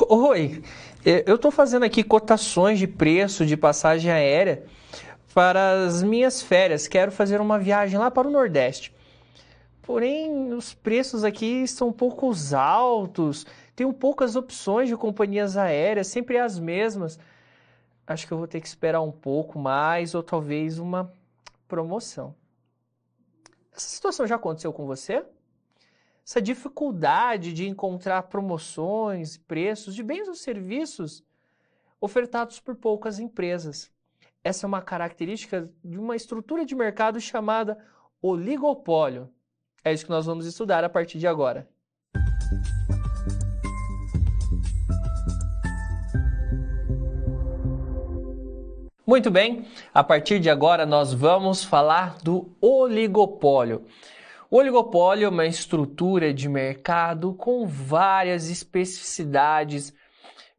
Oi, eu estou fazendo aqui cotações de preço de passagem aérea para as minhas férias. Quero fazer uma viagem lá para o Nordeste. Porém, os preços aqui estão um pouco altos. Tenho poucas opções de companhias aéreas, sempre as mesmas. Acho que eu vou ter que esperar um pouco mais ou talvez uma promoção. Essa situação já aconteceu com você? Essa dificuldade de encontrar promoções, preços de bens ou serviços ofertados por poucas empresas. Essa é uma característica de uma estrutura de mercado chamada oligopólio. É isso que nós vamos estudar a partir de agora. Muito bem, a partir de agora nós vamos falar do oligopólio. O oligopólio é uma estrutura de mercado com várias especificidades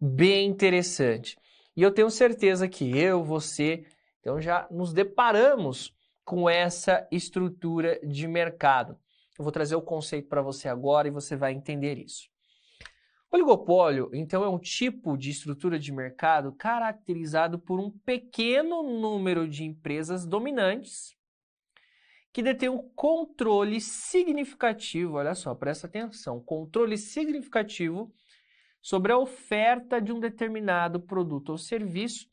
bem interessantes. E eu tenho certeza que você, então já nos deparamos com essa estrutura de mercado. Eu vou trazer o conceito para você agora e você vai entender isso. O oligopólio, então, é um tipo de estrutura de mercado caracterizado por um pequeno número de empresas dominantes que detêm um controle significativo, olha só, presta atenção, controle significativo sobre a oferta de um determinado produto ou serviço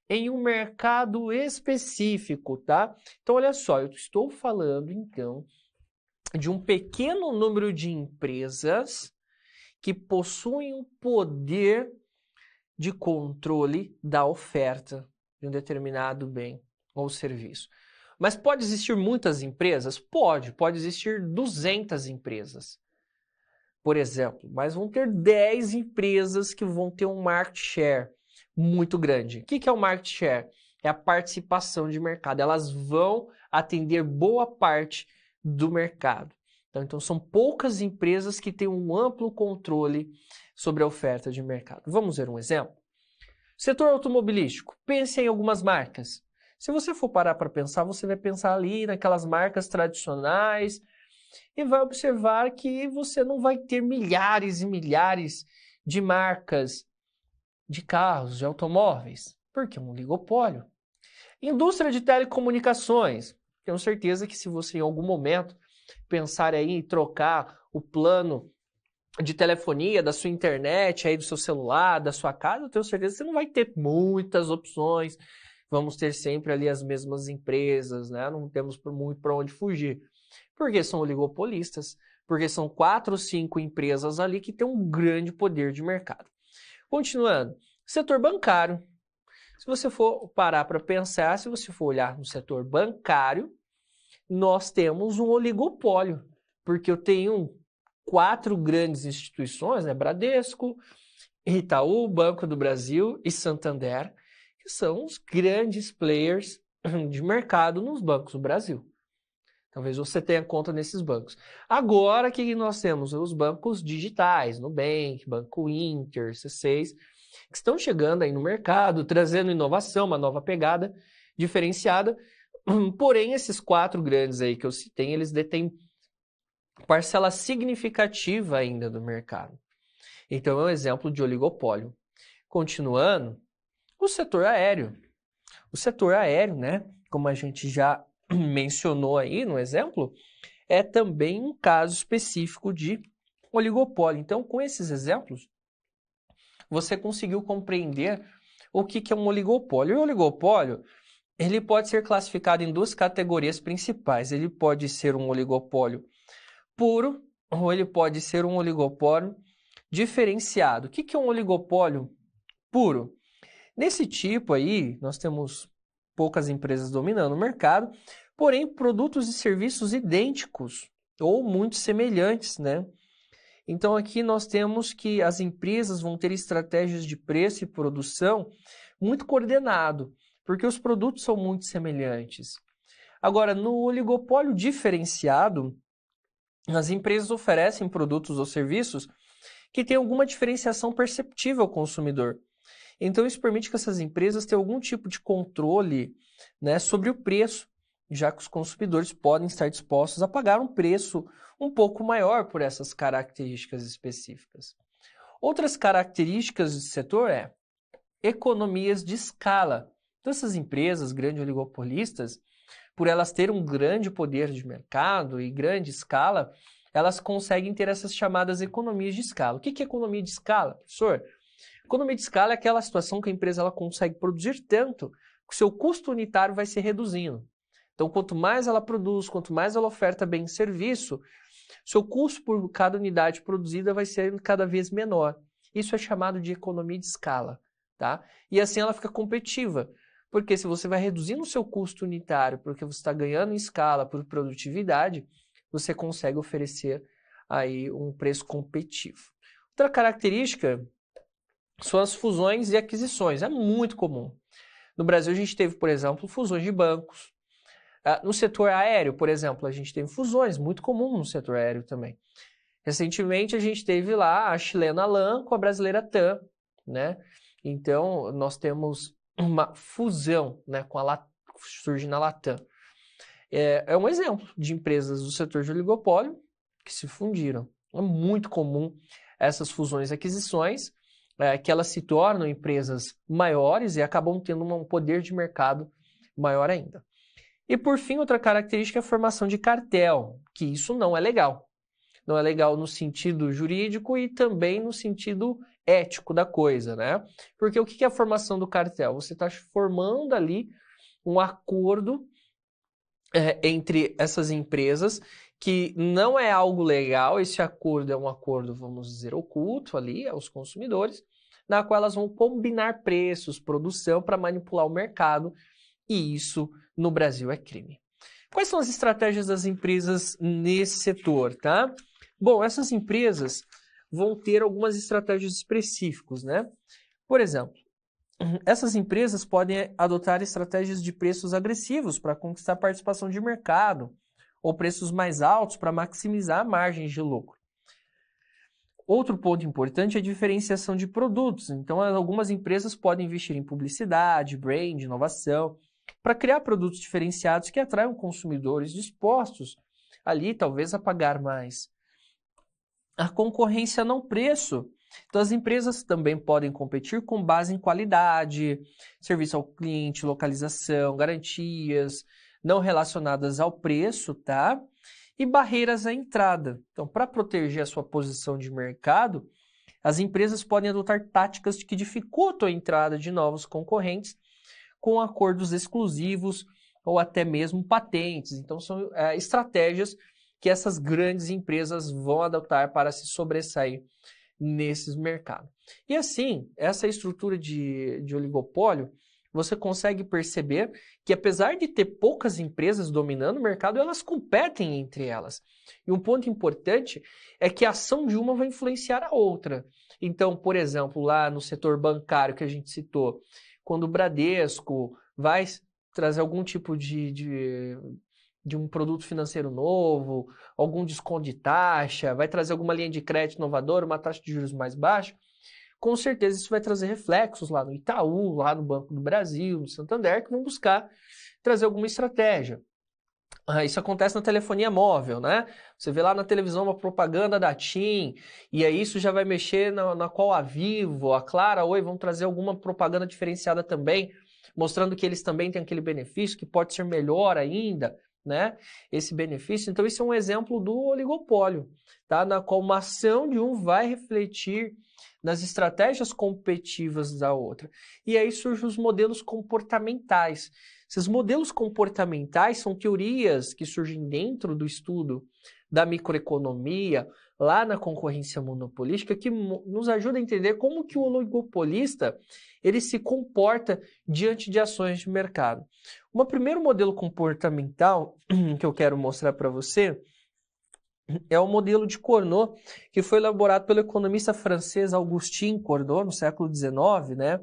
em um mercado específico, tá? Então, olha só, eu estou falando, então, de um pequeno número de empresas que possuem um poder de controle da oferta de um determinado bem ou serviço. Mas pode existir muitas empresas? Pode existir 200 empresas, por exemplo, mas vão ter 10 empresas que vão ter um market share muito grande. O que é o market share? É a participação de mercado. Elas vão atender boa parte do mercado. Então são poucas empresas que têm um amplo controle sobre a oferta de mercado. Vamos ver um exemplo? Setor automobilístico. Pense em algumas marcas. Se você for parar para pensar, você vai pensar ali naquelas marcas tradicionais e vai observar que você não vai ter milhares e milhares de marcas de carros, de automóveis, porque é um oligopólio. Indústria de telecomunicações. Tenho certeza que se você em algum momento pensar aí em trocar o plano de telefonia, da sua internet, aí do seu celular, da sua casa, eu tenho certeza que você não vai ter muitas opções. Vamos ter sempre ali as mesmas empresas, né? Não temos muito para onde fugir. Porque são oligopolistas, porque são 4 ou 5 empresas ali que têm um grande poder de mercado. Continuando, setor bancário. Se você for parar para pensar, se você for olhar no setor bancário, nós temos um oligopólio, porque eu tenho 4 grandes instituições, né? Bradesco, Itaú, Banco do Brasil e Santander, que são os grandes players de mercado nos bancos do Brasil. Talvez você tenha conta nesses bancos. Agora, o que nós temos? Os bancos digitais, Nubank, Banco Inter, C6, que estão chegando aí no mercado, trazendo inovação, uma nova pegada diferenciada. Porém, esses 4 grandes aí que eu citei, eles detêm parcela significativa ainda do mercado. Então, é um exemplo de oligopólio. Continuando, o setor aéreo. O setor aéreo, né, como a gente já mencionou aí no exemplo, é também um caso específico de oligopólio. Então, com esses exemplos, você conseguiu compreender o que é um oligopólio. E o oligopólio, ele pode ser classificado em 2 categorias principais. Ele pode ser um oligopólio puro ou ele pode ser um oligopólio diferenciado. O que é um oligopólio puro? Nesse tipo aí, nós temos poucas empresas dominando o mercado, porém produtos e serviços idênticos ou muito semelhantes, né? Então aqui nós temos que as empresas vão ter estratégias de preço e produção muito coordenado, porque os produtos são muito semelhantes. Agora, no oligopólio diferenciado, as empresas oferecem produtos ou serviços que têm alguma diferenciação perceptível ao consumidor. Então, isso permite que essas empresas tenham algum tipo de controle, né, sobre o preço, já que os consumidores podem estar dispostos a pagar um preço um pouco maior por essas características específicas. Outras características do setor é economias de escala. Então, essas empresas grandes oligopolistas, por elas terem um grande poder de mercado e grande escala, elas conseguem ter essas chamadas economias de escala. O que é economia de escala, professor? Economia de escala é aquela situação que a empresa ela consegue produzir tanto que o seu custo unitário vai se reduzindo. Então, quanto mais ela produz, quanto mais ela oferta bem serviço, seu custo por cada unidade produzida vai ser cada vez menor. Isso é chamado de economia de escala, tá? E assim ela fica competitiva, porque se você vai reduzindo o seu custo unitário, porque você está ganhando em escala por produtividade, você consegue oferecer aí um preço competitivo. Outra característica são as fusões e aquisições. É muito comum. No Brasil, a gente teve, por exemplo, fusões de bancos. No setor aéreo, por exemplo, a gente teve fusões, muito comum no setor aéreo também. Recentemente, a gente teve lá a chilena LAN com a brasileira TAM, né? Então, nós temos uma fusão, né, com a surgindo a Latam. É um exemplo de empresas do setor de oligopólio que se fundiram. É muito comum essas fusões e aquisições, que elas se tornam empresas maiores e acabam tendo um poder de mercado maior ainda. E por fim, outra característica é a formação de cartel, que isso não é legal. Não é legal no sentido jurídico e também no sentido ético da coisa, né? Porque o que é a formação do cartel? Você está formando ali um acordo entre essas empresas que não é algo legal, esse acordo é um acordo, vamos dizer, oculto ali aos consumidores, na qual elas vão combinar preços, produção para manipular o mercado, e isso no Brasil é crime. Quais são as estratégias das empresas nesse setor, tá? Bom, essas empresas vão ter algumas estratégias específicas, né? Por exemplo, essas empresas podem adotar estratégias de preços agressivos para conquistar participação de mercado ou preços mais altos para maximizar margens de lucro. Outro ponto importante é a diferenciação de produtos. Então, algumas empresas podem investir em publicidade, brand, inovação, para criar produtos diferenciados que atraiam consumidores dispostos ali, talvez, a pagar mais. A concorrência não preço. Então, as empresas também podem competir com base em qualidade, serviço ao cliente, localização, garantias não relacionadas ao preço, tá? E barreiras à entrada. Então, para proteger a sua posição de mercado, as empresas podem adotar táticas que dificultam a entrada de novos concorrentes com acordos exclusivos ou até mesmo patentes. Então, são estratégias que essas grandes empresas vão adotar para se sobressair nesses mercados. E assim, essa estrutura de oligopólio, você consegue perceber que apesar de ter poucas empresas dominando o mercado, elas competem entre elas. E um ponto importante é que a ação de uma vai influenciar a outra. Então, por exemplo, lá no setor bancário que a gente citou, quando o Bradesco vai trazer algum tipo de um produto financeiro novo, algum desconto de taxa, vai trazer alguma linha de crédito inovadora, uma taxa de juros mais baixa, com certeza isso vai trazer reflexos lá no Itaú, lá no Banco do Brasil, no Santander, que vão buscar trazer alguma estratégia. Isso acontece na telefonia móvel, né? Você vê lá na televisão uma propaganda da TIM, e aí isso já vai mexer na qual a Vivo, a Clara, Oi, vão trazer alguma propaganda diferenciada também, mostrando que eles também têm aquele benefício, que pode ser melhor ainda, né? Esse benefício. Então, isso é um exemplo do oligopólio, tá? Na qual uma ação de um vai refletir nas estratégias competitivas da outra. E aí surgem os modelos comportamentais. Esses modelos comportamentais são teorias que surgem dentro do estudo da microeconomia, lá na concorrência monopolística, que nos ajuda a entender como que o oligopolista ele se comporta diante de ações de mercado. Um primeiro modelo comportamental que eu quero mostrar para você é o modelo de Cournot, que foi elaborado pelo economista francês Augustin Cournot no século XIX, né?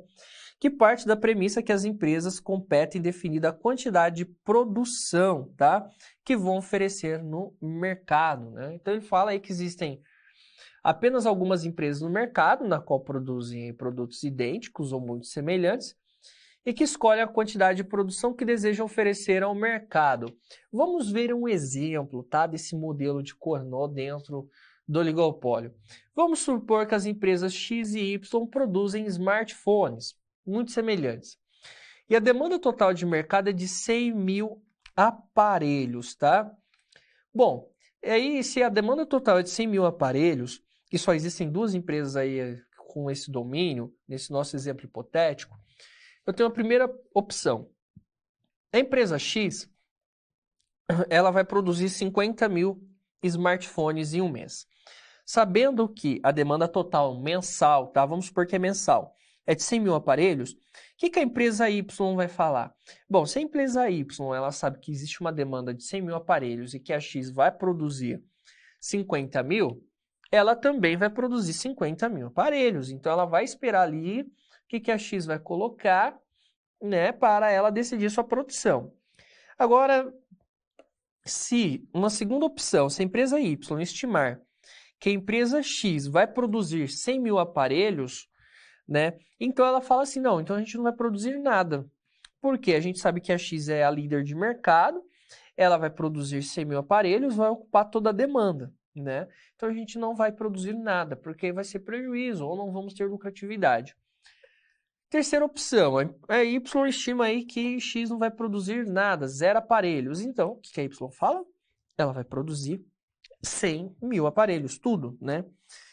Que parte da premissa que as empresas competem definida a quantidade de produção, tá? Que vão oferecer no mercado, né? Então ele fala aí que existem apenas algumas empresas no mercado, na qual produzem produtos idênticos ou muito semelhantes, e que escolhem a quantidade de produção que desejam oferecer ao mercado. Vamos ver um exemplo, tá, desse modelo de Cournot dentro do oligopólio. Vamos supor que as empresas X e Y produzem smartphones muito semelhantes. E a demanda total de mercado é de 100 mil aparelhos, tá? Bom, aí se a demanda total é de 100 mil aparelhos, e só existem duas empresas aí com esse domínio, nesse nosso exemplo hipotético, eu tenho a primeira opção. A empresa X, ela vai produzir 50 mil smartphones em um mês. Sabendo que a demanda total mensal, tá? Vamos supor que é mensal, é de 100 mil aparelhos, o que a empresa Y vai falar? Bom, se a empresa Y ela sabe que existe uma demanda de 100 mil aparelhos e que a X vai produzir 50 mil, ela também vai produzir 50 mil aparelhos. Então, ela vai esperar ali o que a X vai colocar, né, para ela decidir sua produção. Agora, se uma segunda opção, se a empresa Y estimar que a empresa X vai produzir 100 mil aparelhos, né? Então ela fala assim, não, então a gente não vai produzir nada. Por quê? A gente sabe que a X é a líder de mercado, ela vai produzir 100 mil aparelhos, vai ocupar toda a demanda, né? Então a gente não vai produzir nada, porque vai ser prejuízo ou não vamos ter lucratividade. Terceira opção, a Y estima aí que X não vai produzir nada, 0 aparelhos. Então, o que a Y fala? Ela vai produzir 100 mil aparelhos, tudo, né?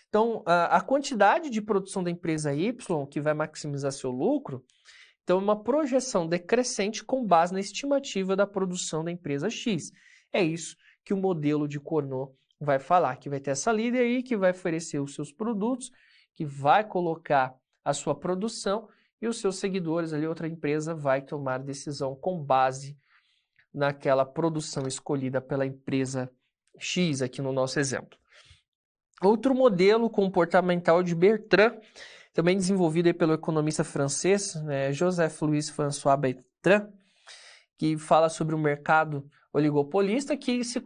Então, a quantidade de produção da empresa Y, que vai maximizar seu lucro, então, é uma projeção decrescente com base na estimativa da produção da empresa X. É isso que o modelo de Cournot vai falar, que vai ter essa líder aí, que vai oferecer os seus produtos, que vai colocar a sua produção e os seus seguidores ali, outra empresa, vai tomar decisão com base naquela produção escolhida pela empresa X, aqui no nosso exemplo. Outro modelo comportamental de Bertrand, também desenvolvido aí pelo economista francês, né, Joseph-Louis François Bertrand, que fala sobre o mercado oligopolista que se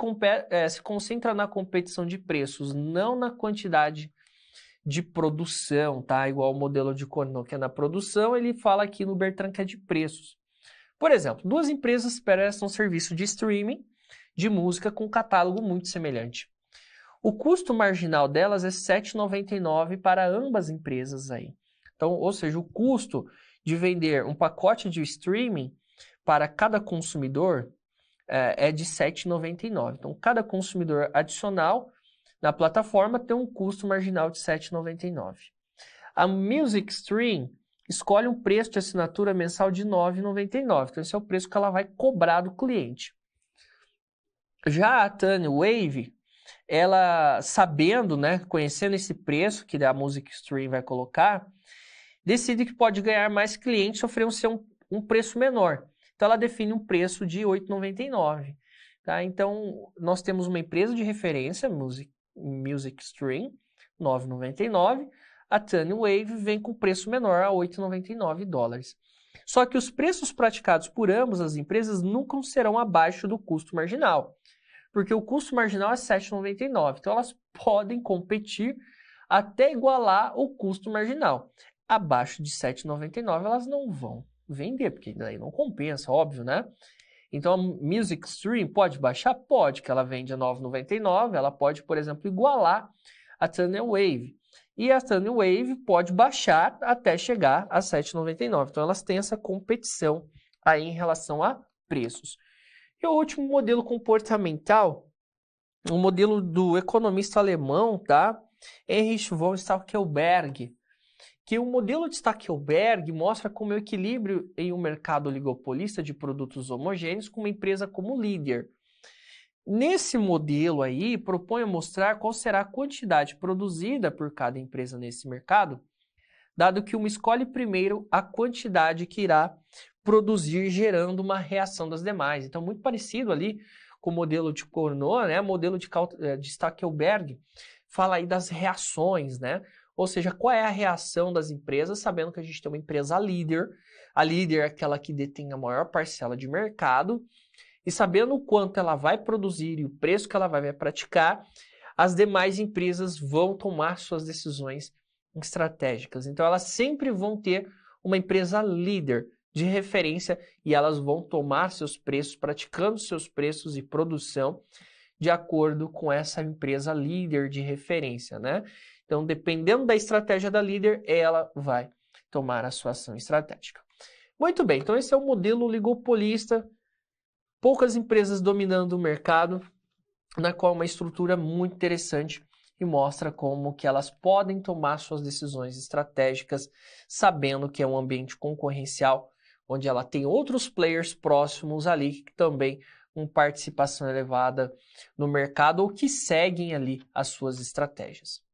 concentra na competição de preços, não na quantidade de produção, tá? Igual o modelo de Cournot, que é na produção, ele fala aqui no Bertrand que é de preços. Por exemplo, duas empresas prestam serviço de streaming de música com um catálogo muito semelhante. O custo marginal delas é R$ 7,99 para ambas empresas aí. Então, ou seja, o custo de vender um pacote de streaming para cada consumidor é de R$ 7,99. Então, cada consumidor adicional na plataforma tem um custo marginal de R$ 7,99. A Music Stream escolhe um preço de assinatura mensal de R$ 9,99. Então, esse é o preço que ela vai cobrar do cliente. Já a Tune Wave, ela sabendo, né, conhecendo esse preço que a Music Stream vai colocar, decide que pode ganhar mais clientes oferecendo um preço menor. Então, ela define um preço de R$ 8,99. Tá? Então, nós temos uma empresa de referência, Music Stream, R$ 9,99. A Tune Wave vem com preço menor a $8,99. Só que os preços praticados por ambas as empresas nunca serão abaixo do custo marginal, porque o custo marginal é R$ 7,99. Então, elas podem competir até igualar o custo marginal. Abaixo de R$ 7,99 elas não vão vender, porque daí não compensa, óbvio, né? Então, a Music Stream pode baixar? Pode, que ela vende a R$ 9,99, ela pode, por exemplo, igualar a Tune Wave. E a Tune Wave pode baixar até chegar a R$ 7,99. Então, elas têm essa competição aí em relação a preços. E o último modelo comportamental, o modelo do economista alemão, tá? Erich von Stackelberg, que o modelo de Stackelberg mostra como o equilíbrio em um mercado oligopolista de produtos homogêneos com uma empresa como líder. Nesse modelo aí, propõe mostrar qual será a quantidade produzida por cada empresa nesse mercado, dado que uma escolhe primeiro a quantidade que irá produzir, gerando uma reação das demais. Então, muito parecido ali com o modelo de Cournot, né? O modelo de Stackelberg fala aí das reações, né? Ou seja, qual é a reação das empresas, sabendo que a gente tem uma empresa líder. A líder é aquela que detém a maior parcela de mercado. E sabendo o quanto ela vai produzir e o preço que ela vai praticar, as demais empresas vão tomar suas decisões estratégicas. Então, elas sempre vão ter uma empresa líder de referência e elas vão tomar seus preços, praticando seus preços e produção de acordo com essa empresa líder de referência, né? Então, dependendo da estratégia da líder, ela vai tomar a sua ação estratégica. Muito bem, então esse é o modelo oligopolista, poucas empresas dominando o mercado, na qual uma estrutura muito interessante e mostra como que elas podem tomar suas decisões estratégicas, sabendo que é um ambiente concorrencial, onde ela tem outros players próximos ali que também com participação elevada no mercado ou que seguem ali as suas estratégias.